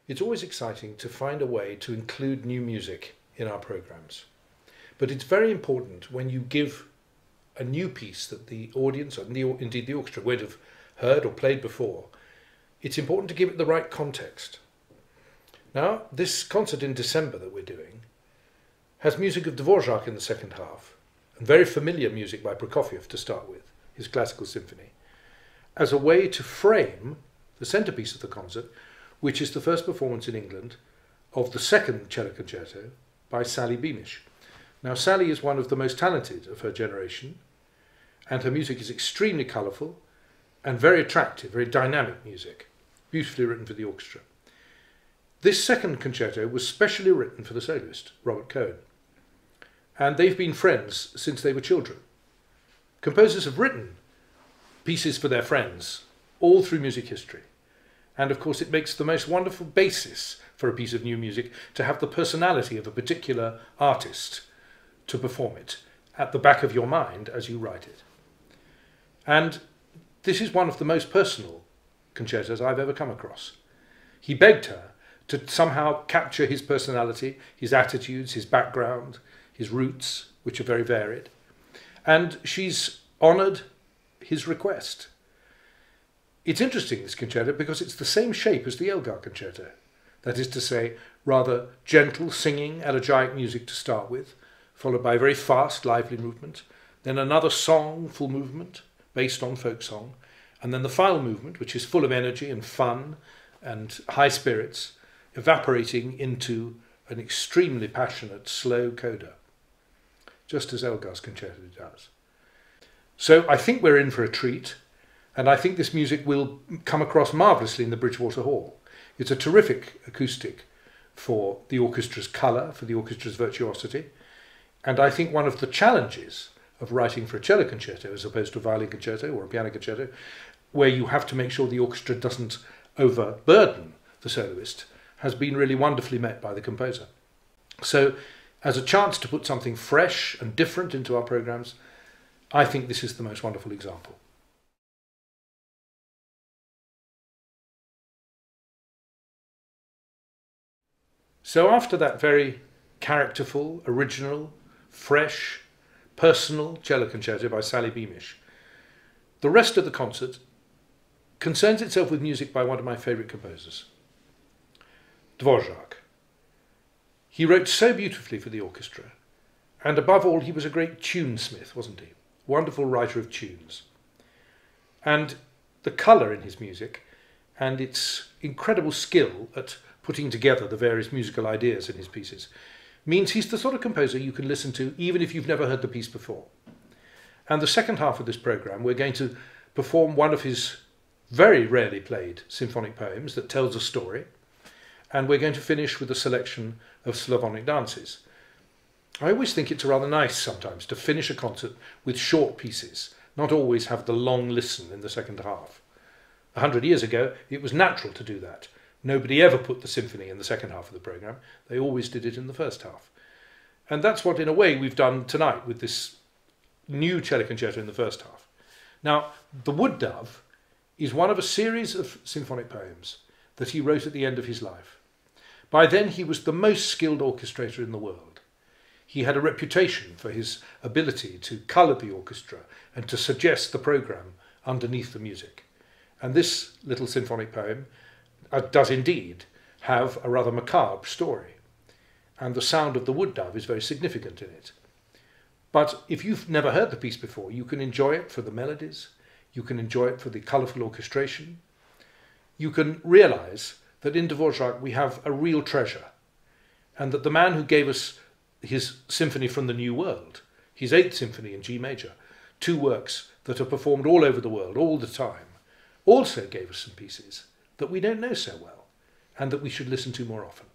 It's always exciting to find a way to include new music in our programs. But it's very important when you give a new piece that the audience, or indeed the orchestra, won't have heard or played before, it's important to give it the right context. Now, this concert in December that we're doing has music of Dvorak in the second half, and very familiar music by Prokofiev to start with, his classical symphony, as a way to frame the centrepiece of the concert, which is the first performance in England of the second cello concerto by Sally Beamish. Now, Sally is one of the most talented of her generation, and her music is extremely colourful and very attractive, very dynamic music, beautifully written for the orchestra. This second concerto was specially written for the soloist, Robert Cohen, and they've been friends since they were children. Composers have written pieces for their friends all through music history, and of course it makes the most wonderful basis for a piece of new music to have the personality of a particular artist to perform it at the back of your mind as you write it. And this is one of the most personal concertos I've ever come across. He begged her to somehow capture his personality, his attitudes, his background, his roots, which are very varied. And she's honoured his request. It's interesting, this concerto, because it's the same shape as the Elgar concerto. That is to say, rather gentle singing, elegiac music to start with, followed by a very fast, lively movement, then another song, full movement, based on folk song, and then the final movement, which is full of energy and fun and high spirits, evaporating into an extremely passionate, slow coda, just as Elgar's concerto does. So I think we're in for a treat, and I think this music will come across marvellously in the Bridgewater Hall. It's a terrific acoustic for the orchestra's colour, for the orchestra's virtuosity, and I think one of the challenges of writing for a cello concerto as opposed to a violin concerto or a piano concerto, where you have to make sure the orchestra doesn't overburden the soloist, has been really wonderfully met by the composer. So, as a chance to put something fresh and different into our programs, I think this is the most wonderful example. So after that very characterful, original, fresh, personal cello concerto by Sally Beamish, the rest of the concert concerns itself with music by one of my favourite composers, Dvorak. He wrote so beautifully for the orchestra, and above all he was a great tunesmith, wasn't he? Wonderful writer of tunes. And the colour in his music and its incredible skill at putting together the various musical ideas in his pieces means he's the sort of composer you can listen to even if you've never heard the piece before. And the second half of this programme we're going to perform one of his very rarely played symphonic poems that tells a story, and we're going to finish with a selection of Slavonic dances. I always think it's rather nice sometimes to finish a concert with short pieces, not always have the long listen in the second half. 100 years ago it was natural to do that. Nobody ever put the symphony in the second half of the programme. They always did it in the first half. And that's what, in a way, we've done tonight with this new cello concerto in the first half. Now, The Wood Dove is one of a series of symphonic poems that he wrote at the end of his life. By then, he was the most skilled orchestrator in the world. He had a reputation for his ability to colour the orchestra and to suggest the programme underneath the music. And this little symphonic poem does indeed have a rather macabre story, and the sound of the wood dove is very significant in it. But if you've never heard the piece before, you can enjoy it for the melodies, you can enjoy it for the colourful orchestration. You can realise that in Dvorak we have a real treasure, and that the man who gave us his Symphony from the New World, his 8th Symphony in G major, 2 works that are performed all over the world all the time, also gave us some pieces that we don't know so well and that we should listen to more often.